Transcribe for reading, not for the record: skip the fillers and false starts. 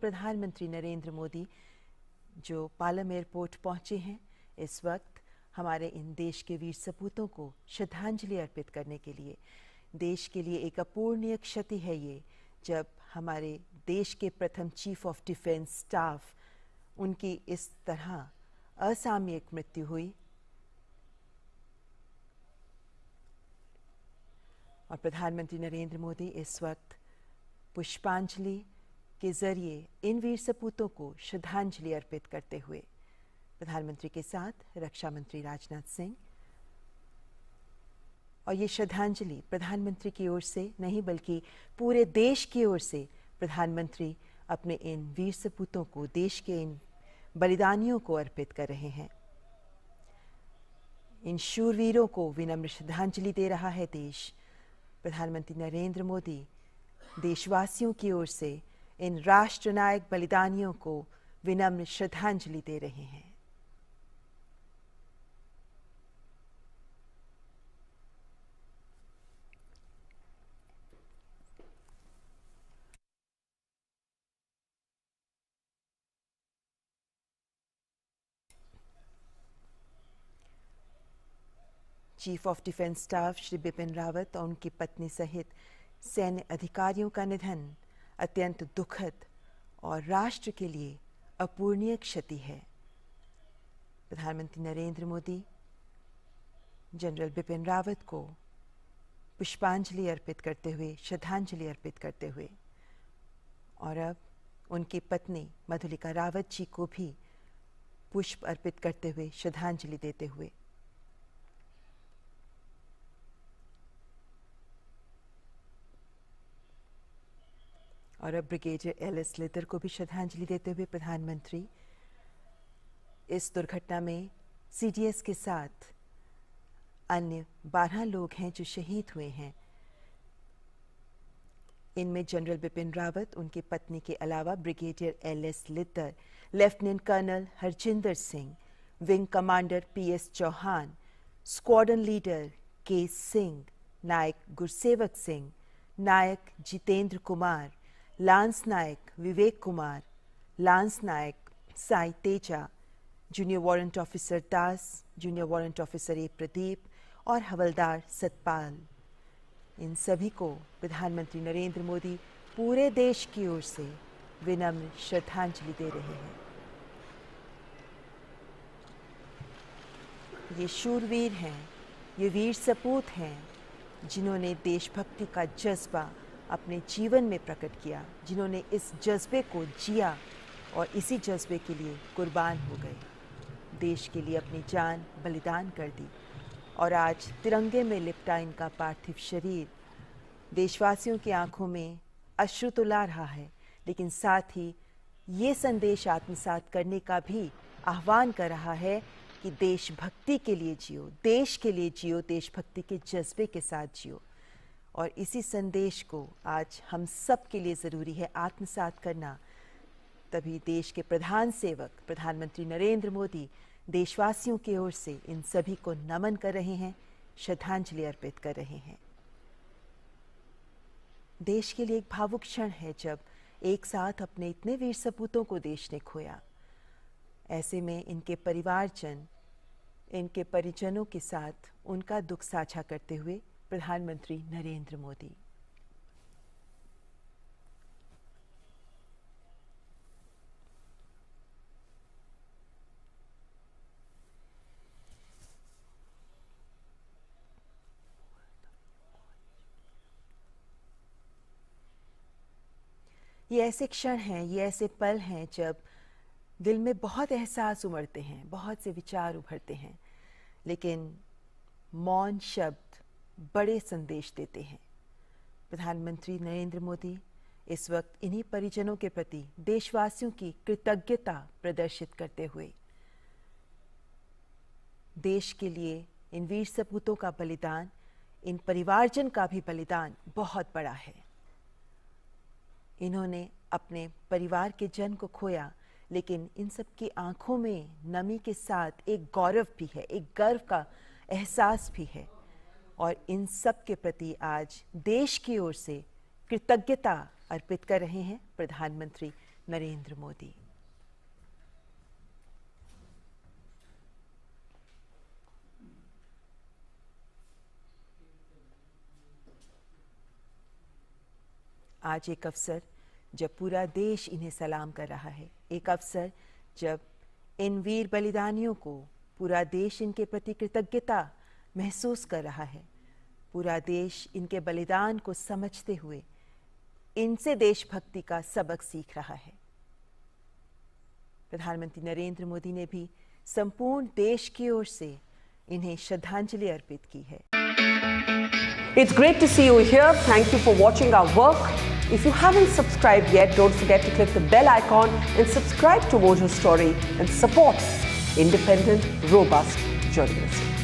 प्रधानमंत्री नरेंद्र मोदी जो पालम एयरपोर्ट पहुंचे हैं इस वक्त हमारे इन देश के वीर सपूतों को श्रद्धांजलि अर्पित करने के लिए। देश के लिए एक अपूरणीय क्षति है ये जब हमारे देश के प्रथम चीफ ऑफ डिफेंस स्टाफ उनकी इस तरह असामयिक मृत्यु हुई और प्रधानमंत्री नरेंद्र मोदी इस वक्त पुष्पांजलि के जरिए इन वीर सपूतों को श्रद्धांजलि अर्पित करते हुए प्रधानमंत्री के साथ रक्षा मंत्री राजनाथ सिंह, और ये श्रद्धांजलि प्रधानमंत्री की ओर से नहीं बल्कि पूरे देश की ओर से प्रधानमंत्री अपने इन वीर सपूतों को, देश के इन बलिदानियों को अर्पित कर रहे हैं। इन शूरवीरों को विनम्र श्रद्धांजलि दे रहा है देश। प्रधानमंत्री नरेंद्र मोदी देशवासियों की ओर से इन राष्ट्रनायक बलिदानियों को विनम्र श्रद्धांजलि दे रहे हैं। Chief of defence staff Shri Bipin Rawat और उनकी पत्नी सहित सैन्य अधिकारियों का निधन अत्यंत दुखद और राष्ट्र के लिए अपूरणीय क्षति है। प्रधानमंत्री नरेंद्र मोदी जनरल बिपिन रावत को पुष्पांजलि अर्पित करते हुए, श्रद्धांजलि अर्पित करते हुए, और अब उनकी पत्नी मधुलिका रावत जी को भी पुष्प अर्पित करते हुए, श्रद्धांजलि देते हुए और अब ब्रिगेडियर एल.एस. लितर को भी श्रद्धांजलि देते हुए प्रधानमंत्री इस दुर्घटना में CDS के साथ अन्य 12 लोग हैं जो शहीद हुए हैं। इनमें जनरल बिपिन रावत, उनकी पत्नी के अलावा brigadier LS. Lidder, lieutenant colonel Harjinder Singh, wing commander P.S. Chauhan, squadron leader K Singh, Naik Gursewak Singh, Naik Jitendra Kumar, lance Naik Vivek Kumar, lance Naik Sai Teja, junior warrant officer Das, junior warrant officer A Pradeep और हवलदार सतपाल, इन सभी को प्रधानमंत्री नरेंद्र मोदी पूरे देश की ओर से विनम्र श्रद्धांजलि दे रहे हैं। ये शूरवीर हैं, ये वीर सपूत हैं जिन्होंने देशभक्ति का जज्बा अपने जीवन में प्रकट किया, जिन्होंने इस जज्बे को जिया और इसी जज्बे के लिए कुर्बान हो गए, देश के लिए अपनी जान बलिदान कर दी। और आज तिरंगे में लिपटा इनका पार्थिव शरीर देशवासियों की आंखों में अश्रु तो ला रहा है, लेकिन साथ ही ये संदेश आत्मसात करने का भी आह्वान कर रहा है कि देशभक्ति के लिए जियो, देश के लिए जियो, देशभक्ति के जज्बे के साथ जियो। और इसी संदेश को आज हम सब के लिए ज़रूरी है आत्मसात करना। तभी देश के प्रधान सेवक प्रधानमंत्री नरेंद्र मोदी देशवासियों की ओर से इन सभी को नमन कर रहे हैं, श्रद्धांजलि अर्पित कर रहे हैं। देश के लिए एक भावुक क्षण है जब एक साथ अपने इतने वीर सपूतों को देश ने खोया। ऐसे में इनके परिवारजन, इनके परिजनों के साथ उनका दुख साझा करते हुए प्रधानमंत्री नरेंद्र मोदी। ये ऐसे क्षण हैं, ये ऐसे पल हैं जब दिल में बहुत एहसास उमड़ते हैं, बहुत से विचार उभरते हैं, लेकिन मौन शब्द बड़े संदेश देते हैं। प्रधानमंत्री नरेंद्र मोदी इस वक्त इन्हीं परिजनों के प्रति देशवासियों की कृतज्ञता प्रदर्शित करते हुए देश के लिए इन वीर सपूतों का बलिदान, इन परिवारजन का भी बलिदान बहुत बड़ा है। इन्होंने अपने परिवार के जन को खोया, लेकिन इन सब की आंखों में नमी के साथ एक गौरव भी है, एक गर्व का एहसास भी है। और इन सब के प्रति आज देश की ओर से कृतज्ञता अर्पित कर रहे हैं प्रधानमंत्री नरेंद्र मोदी। आज एक अवसर जब पूरा देश इन्हें सलाम कर रहा है, एक अवसर जब इन वीर बलिदानियों को पूरा देश इनके प्रति कृतज्ञता महसूस कर रहा है, पूरा देश इनके बलिदान को समझते हुए इनसे देशभक्ति का सबक सीख रहा है। प्रधानमंत्री नरेंद्र मोदी ने भी संपूर्ण देश की ओर से इन्हें श्रद्धांजलि अर्पित की है। It's great to see you here. Thank you for watching our work. If you haven't subscribed yet, don't forget to click the bell icon and subscribe to Mojo Story and support independent, robust journalism.